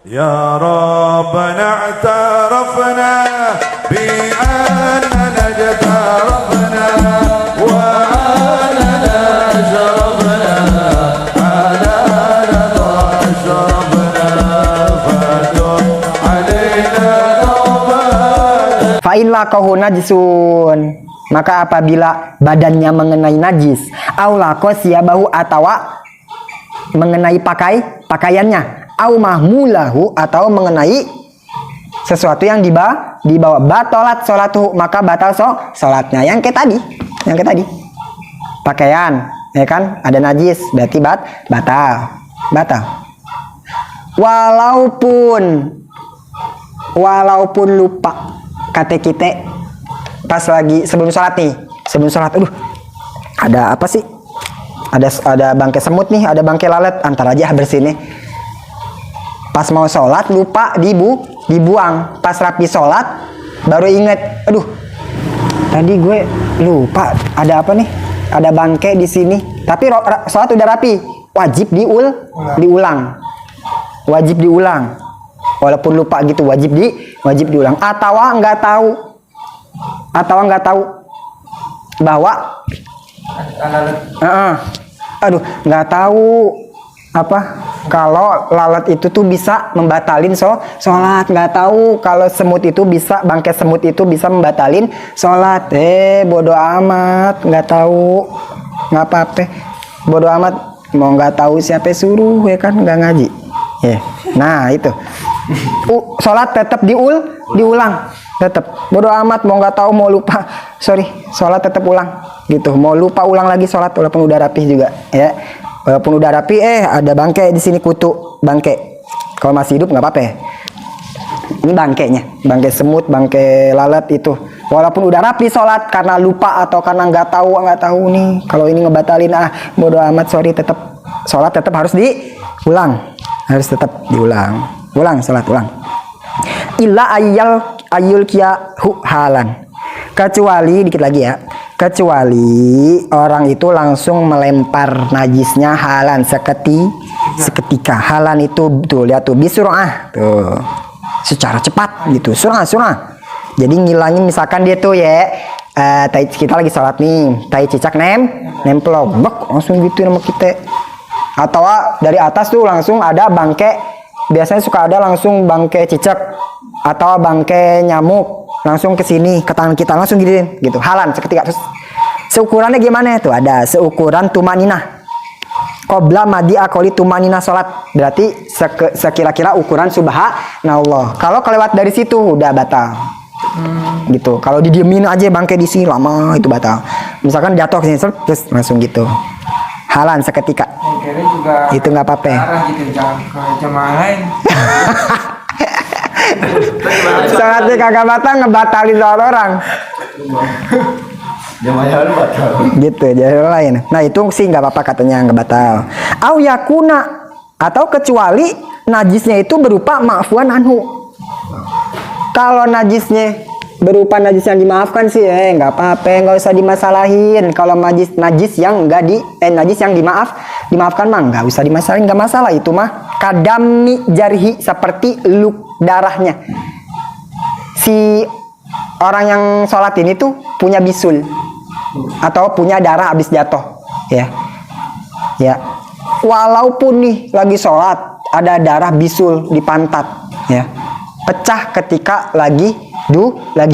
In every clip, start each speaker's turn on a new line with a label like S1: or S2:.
S1: يا ربنا اعترفنا بأننا اجترفنا وأننا شرفنا على رضا أشرفنا فدم علينا نوبة.
S2: Fa'in laqahu najsun, maka apabila badannya mengenai najis, au laqo siyabahu atawa mengenai pakaiannya, au mahmulahu atau mengenai sesuatu yang dibawa batalat sholatuhu, maka batal sholatnya. Yang kayak tadi pakaian, ya kan, ada najis berarti batal. Walaupun lupa, kata kita pas lagi sebelum sholat, aduh ada apa sih, ada bangkai semut nih, ada bangkai lalat, antar aja bersih nih. Pas mau sholat lupa dibuang, pas rapi sholat baru inget, aduh tadi gue lupa ada apa nih, ada bangkai di sini, tapi sholat udah rapi, wajib diulang, walaupun lupa gitu, wajib diulang. Atau nggak tahu bahwa aduh nggak tahu apa kalau lalat itu tuh bisa membatalin sholat, nggak tahu kalau semut itu bisa, bangkai semut itu bisa membatalin sholat. Bodoh amat, nggak tahu, nggak apa-apa, bodoh amat, mau nggak tahu siapa suruh, ya kan, nggak ngaji ya. Nah itu sholat tetap diulang, tetap bodoh amat, mau nggak tahu, mau lupa, sholat tetap ulang gitu, mau lupa ulang lagi sholat walaupun udah rapih juga ya. Walaupun udah rapi, ada bangkai di sini, kutu bangkai. Kalau masih hidup nggak apa-apa. Ini bangkainya, bangkai semut, bangkai lalat itu. Walaupun udah rapi sholat, karena lupa atau karena nggak tahu nih, kalau ini ngebatalin, bodo amat, tetap sholat tetap harus diulang, sholat ulang. Illa ayul kiyahu halan, kecuali dikit lagi ya. Kecuali orang itu langsung melempar najisnya halan seketika. Halan itu tuh lihat tuh bisurah tuh, secara cepat gitu, surah. Jadi ngilangin, misalkan dia tuh ya kita lagi sholat nih, tai cicak nempel bek langsung gitu sama kita. Atau dari atas tuh langsung ada bangkai, biasanya suka ada langsung bangkai cicak atau bangkai nyamuk langsung ke sini, ke tangan kita langsung gitu, halan seketika. Terus seukurannya gimana tuh, ada seukuran tumaninah qabla madi akoli tumaninah sholat, berarti sekira-kira ukuran subhanallah. Kalau kelewat dari situ udah batal gitu. Kalau didiemin aja bangkai di sini lama, itu batal. Misalkan jatuh ke sini terus langsung gitu, halan seketika, itu nggak apa-apa.
S3: Gitu, jangan ke jemaah lain.
S2: Sholatnya kagak batal, ngebatalin sholat orang.
S1: Jamaah batal.
S2: Gitu, jadi lain. Nah itu sih nggak apa-apa katanya, nggak batal. Au yakuna, atau kecuali najisnya itu berupa ma'fuan anhu. Kalau najisnya berupa najis yang dimaafkan sih, nggak apa-apa, nggak usah dimasalahin. Kalau najis yang najis yang dimaafkan mah nggak usah dimasalahin, nggak masalah. Itu mah kadami jarhi, seperti darahnya. Si orang yang sholat ini tuh punya bisul atau punya darah habis jatuh, ya. Walaupun nih lagi sholat ada darah bisul di pantat, ya, pecah ketika lagi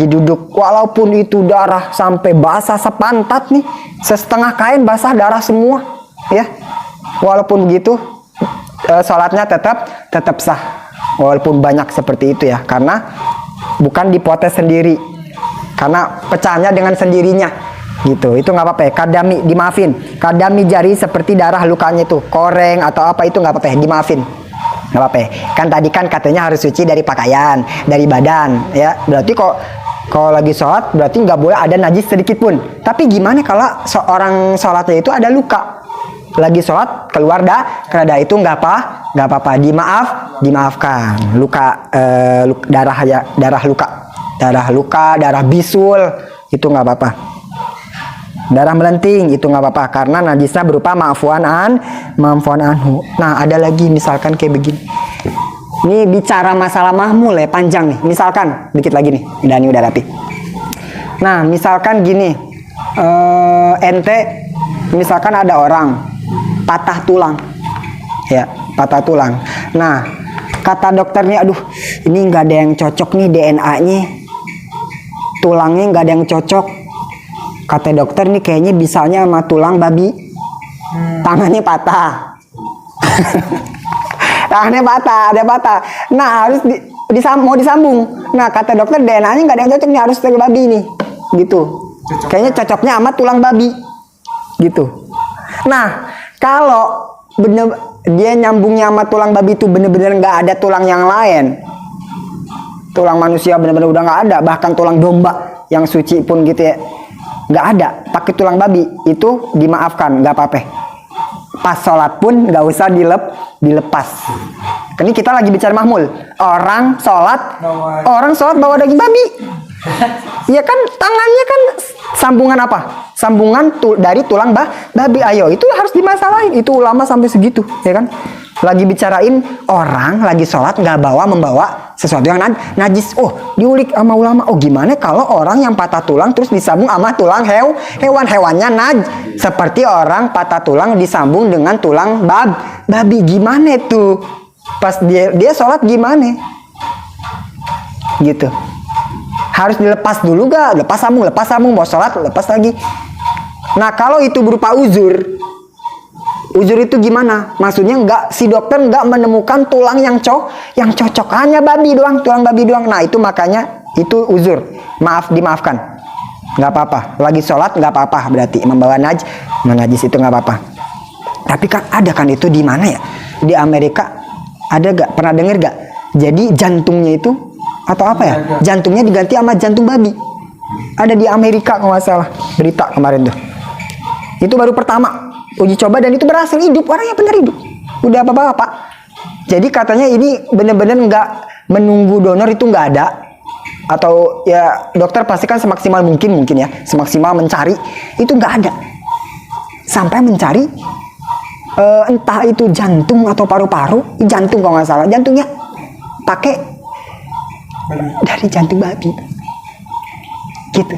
S2: duduk, walaupun itu darah sampai basah sepantat nih, setengah kain basah darah semua, ya. Walaupun begitu sholatnya tetap sah, walaupun banyak seperti itu ya, karena bukan dipotes sendiri, karena pecahnya dengan sendirinya gitu. Itu nggak apa-apa ya, kadami dimaafin, kadami jari seperti darah lukanya itu, koreng atau apa, itu nggak apa-apa ya, dimaafin, nggak apa-apa ya. Kan tadi kan katanya harus suci dari pakaian, dari badan ya, berarti kalau lagi sholat berarti nggak boleh ada najis sedikit pun. Tapi gimana kalau seorang sholatnya itu ada luka, lagi sholat keluar darah, itu nggak apa-apa, dimaafkan. Luka darah ya, darah luka, darah bisul, itu nggak apa-apa. Darah melenting itu nggak apa-apa, karena najisnya berupa ma'fuan anhu. Nah ada lagi misalkan kayak begini, Ini bicara masalah mahmul ya, panjang nih. Misalkan dikit lagi nih, Dani udah rapi. Nah, misalkan gini, ente, misalkan ada orang patah tulang, ya, patah tulang. Nah, kata dokternya, aduh, ini nggak ada yang cocok nih DNA-nya, tulangnya nggak ada yang cocok. Kata dokter nih kayaknya bisanya sama tulang babi, tangannya patah. Tangannya patah, ada patah. Nah, harus mau disambung. Nah, kata dokter DNA-nya nggak ada yang cocok nih, harus dari babi nih, gitu. Kayaknya cocoknya sama tulang babi, gitu. Nah, kalau bener dia nyambungnya sama tulang babi itu bener-bener nggak ada tulang yang lain, tulang manusia bener-bener udah nggak ada, bahkan tulang domba yang suci pun gitu ya, nggak ada, pakai tulang babi, itu dimaafkan, nggak apa-apa. Pas sholat pun nggak usah dilepas. Ini kita lagi bicara mahmul. Orang sholat bawa daging babi. Ya kan, tangannya kan sambungan apa? Sambungan dari tulang babi. Ayo, itu harus dimasalahin. Itu ulama sampai segitu, ya kan? Lagi bicarain orang lagi sholat nggak membawa sesuatu yang najis. Oh, diulik sama ulama. Oh, gimana kalau orang yang patah tulang terus disambung sama tulang hewannya najis? Seperti orang patah tulang disambung dengan tulang babi. Gimana tuh? Pas dia sholat gimana? Gitu. Harus dilepas dulu gak? Lepas sambung, mau sholat lepas lagi. Nah, kalau itu berupa uzur itu gimana? Maksudnya si dokter nggak menemukan tulang yang cocok, hanya babi doang, tulang babi doang. Nah, itu makanya itu uzur, dimaafkan, nggak apa-apa. Lagi sholat nggak apa-apa, berarti membawa najis itu nggak apa-apa. Tapi kan ada kan itu di mana ya? Di Amerika ada gak? Pernah denger gak? Jadi jantungnya itu atau apa ya? Jantungnya diganti sama jantung babi. Ada di Amerika kalau nggak salah, berita kemarin tuh. Itu baru pertama uji coba dan itu berhasil, hidup, orangnya bener hidup, udah apa-apa. Jadi katanya ini bener-bener nggak menunggu donor, itu nggak ada, atau ya dokter pastikan semaksimal mungkin ya, semaksimal mencari, itu nggak ada, sampai mencari entah itu jantung atau paru-paru, jantung kalau nggak salah, jantungnya pakai dari jantung babi, gitu.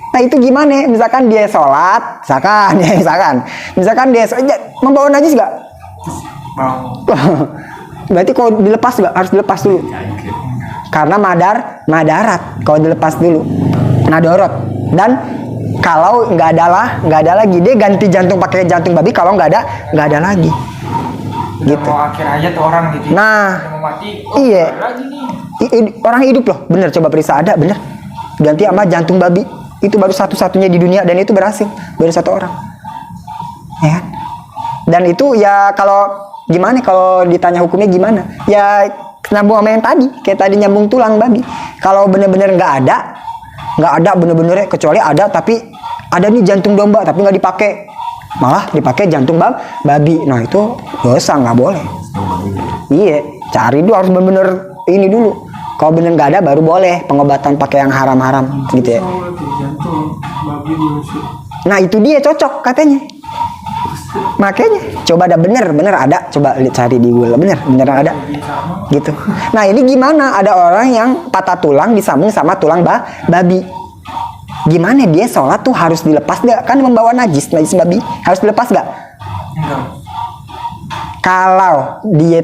S2: Nah, itu gimana? Misalkan dia sholat, misalkan dia membawa najis gak? Berarti kalau dilepas gak? Harus dilepas dulu. Karena madarat kalau dilepas dulu. Nadorot. Dan kalau nggak ada lagi, dia ganti jantung pakai jantung babi. Kalau nggak ada lagi.
S3: Gitu. Mau akhir aja tuh orang gitu.
S2: Nah,
S3: mau mati,
S2: iya. Orang hidup loh, bener, coba periksa, ada bener. Ganti sama jantung babi. Itu baru satu-satunya di dunia dan itu berhasil, baru satu orang, ya. Dan itu ya kalau gimana, kalau ditanya hukumnya gimana, ya nyambung sama yang tadi, kayak tadi nyambung tulang babi. Kalau bener-bener nggak ada bener-bener, kecuali ada tapi ada nih jantung domba tapi nggak dipakai, malah dipakai jantung babi. Nah, itu dosa, nggak boleh. Iya, cari dulu, harus bener-bener ini dulu. Kalau bener nggak ada baru boleh pengobatan pakai yang haram-haram gitu ya. Nah, itu dia cocok katanya. Makanya coba ada bener ada, coba cari di Google, bener ada gitu. Nah, ini gimana? Ada orang yang patah tulang disambung sama tulang babi. Gimana dia sholat tuh harus dilepas gak? Kan membawa najis babi, harus dilepas gak? Kalau dia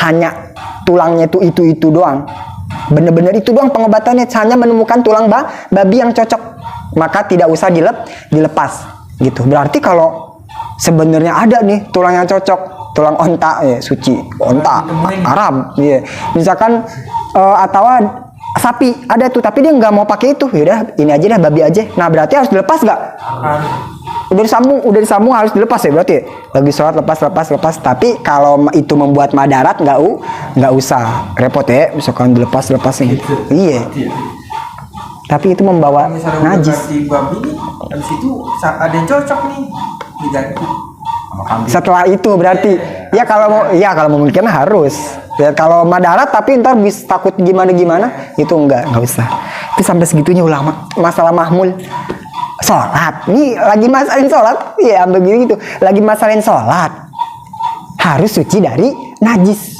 S2: hanya tulangnya tuh itu doang, bener-bener itu doang pengobatannya, hanya menemukan tulang babi yang cocok, maka tidak usah dilepas gitu. Berarti kalau sebenarnya ada nih tulang yang cocok, tulang onta ya, suci, onta Arab ya, misalkan atau sapi ada tuh tapi dia nggak mau pakai itu, yaudah ini aja dah, babi aja. Nah, berarti harus dilepas nggak? Udah disambung harus dilepas ya, berarti lagi sholat lepas. Tapi kalau itu membuat madarat nggak usah repot ya, misalkan dilepas gitu. Iya, tapi itu membawa najis.
S3: Babi nih, habis itu ada yang cocok nih diganti.
S2: Setelah itu berarti ya kalau memungkinkan harus ya, kalau madarat tapi ntar bisa takut gimana itu nggak usah. Itu sampai segitunya ulama masalah mahmul sholat. Nih lagi masalahin sholat ya, begitu. Lagi masalahin sholat harus suci dari najis.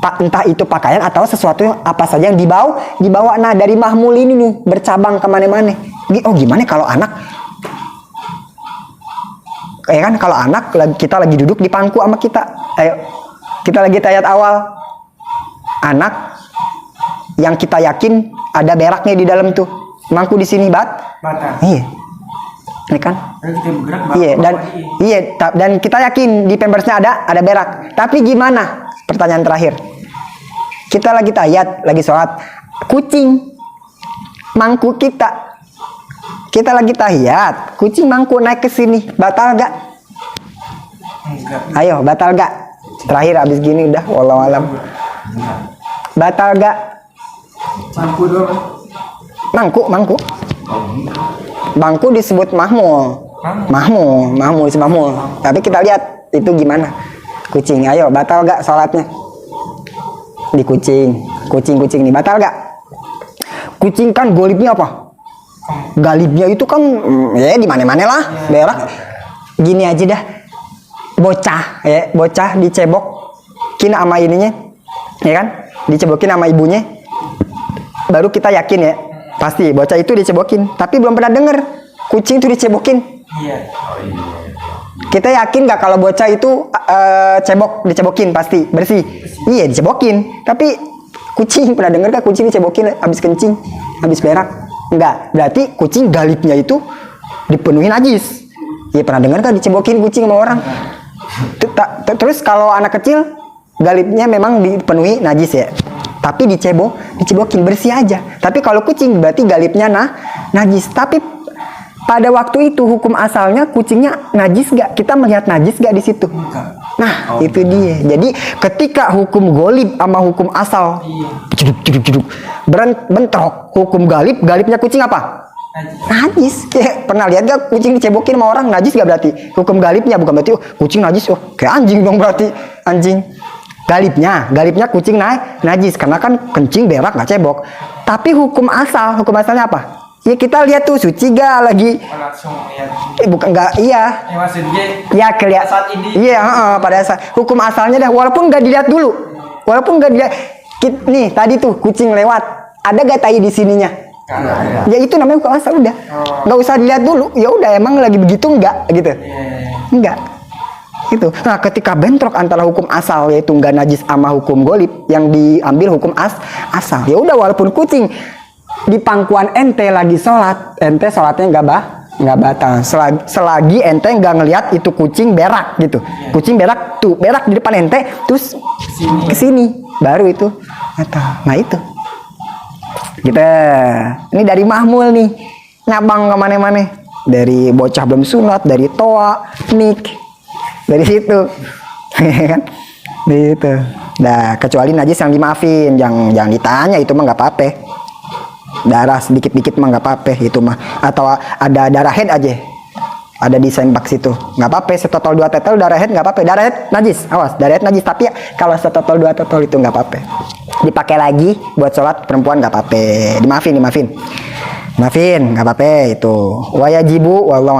S2: entah itu pakaian atau sesuatu yang apa saja yang dibawa. Nah dari mahmul ini nih bercabang kemana-mana. Oh gimana kalau anak? Ya kan kalau anak kita lagi duduk di pangku sama kita. Ayo kita lagi ayat awal. Anak yang kita yakin ada beraknya di dalam tuh. Mangku di sini
S3: Bata.
S2: Iya. Ini kan?
S3: Kita bergerak
S2: Iya dan kita yakin di pampersnya ada berak. Tapi gimana? Pertanyaan terakhir. Kita lagi tahiyat, lagi sholat. Kucing mangku kita. Kita lagi tahiyat, kucing mangku naik ke sini. Batal gak?
S3: Enggak.
S2: Ayo, batal gak? Terakhir abis gini udah wallahu alam. Batal gak?
S3: Mangku doang.
S2: Mangku. Mangku disebut mahmul. Mahmul disebut mahmul. Tapi kita lihat itu gimana. Kucing, ayo batal gak sholatnya? Di kucing nih batal gak? Kucing kan golibnya apa? Galibnya itu kan ya di mana-mana lah berak. Gini aja dah. Bocah dicebokin sama ininya. Ya kan? Dicebokin sama ibunya. Baru kita yakin ya. Pasti bocah itu dicebokin, tapi belum pernah denger kucing itu dicebokin.
S3: Iya.
S2: Kita yakin nggak kalau bocah itu dicebokin pasti bersih? Iya dicebokin. Tapi kucing pernah denger gak kucing dicebokin habis kencing, habis berak? Enggak. Berarti kucing galibnya itu dipenuhi najis. Iya pernah denger kan dicebokin kucing sama orang? Terus kalau anak kecil galibnya memang dipenuhi najis ya. Tapi dicebokin bersih aja. Tapi kalau kucing berarti galibnya najis. Tapi pada waktu itu hukum asalnya kucingnya najis gak? Kita melihat najis gak di situ? Nah, itu dia. Jadi ketika hukum golib sama hukum asal ceduk bentrok, hukum galibnya kucing apa? Najis. Ya, pernah lihat gak kucing dicebokin sama orang? Najis gak berarti? Hukum galibnya bukan berarti kucing najis. Kayak anjing dong berarti. Anjing. Galibnya kucing najis karena kan kencing berak nggak cebok. Tapi hukum asalnya apa? Ya kita lihat tuh suci gak lagi.
S3: Langsung lihat.
S2: Bukan nggak iya.
S3: Ya maksudnya.
S2: Ya kelihatan.
S3: Saat ini.
S2: Iya pada saat hukum asalnya dah walaupun nggak dilihat dulu. Nih tadi tuh kucing lewat. Ada gak tai di sininya? Ya itu namanya hukum asal udah. Nggak usah dilihat dulu. Ya udah emang lagi begitu nggak gitu. Enggak. Gitu. Nah, ketika bentrok antara hukum asal yaitu nggak najis sama hukum golib yang diambil hukum asal. Ya udah walaupun kucing di pangkuan ente lagi sholat, ente sholatnya nggak batal. Selagi ente nggak ngelihat itu kucing berak gitu. Kucing berak di depan ente terus kesini baru itu batal. Nah itu. Ini dari mahmul nih ngabang kemana-mana. Dari bocah belum sunat, dari toa, nik. Dari situ kan gitu. Nah kecuali najis yang dimaafin, yang ditanya itu mah nggak apa-apa. Darah sedikit-dikit mah nggak apa-apa itu mah, atau ada darah head aja ada di sandbox itu nggak apa-apa. Setotol 2 tetel darah head nggak apa-apa. Darah head najis, awas darah head najis. Tapi ya, kalau setotol 2 tetel itu nggak apa-apa. Dipakai lagi buat sholat perempuan nggak apa-apa. Dimaafin nggak apa-apa itu. Wayajibu wallahu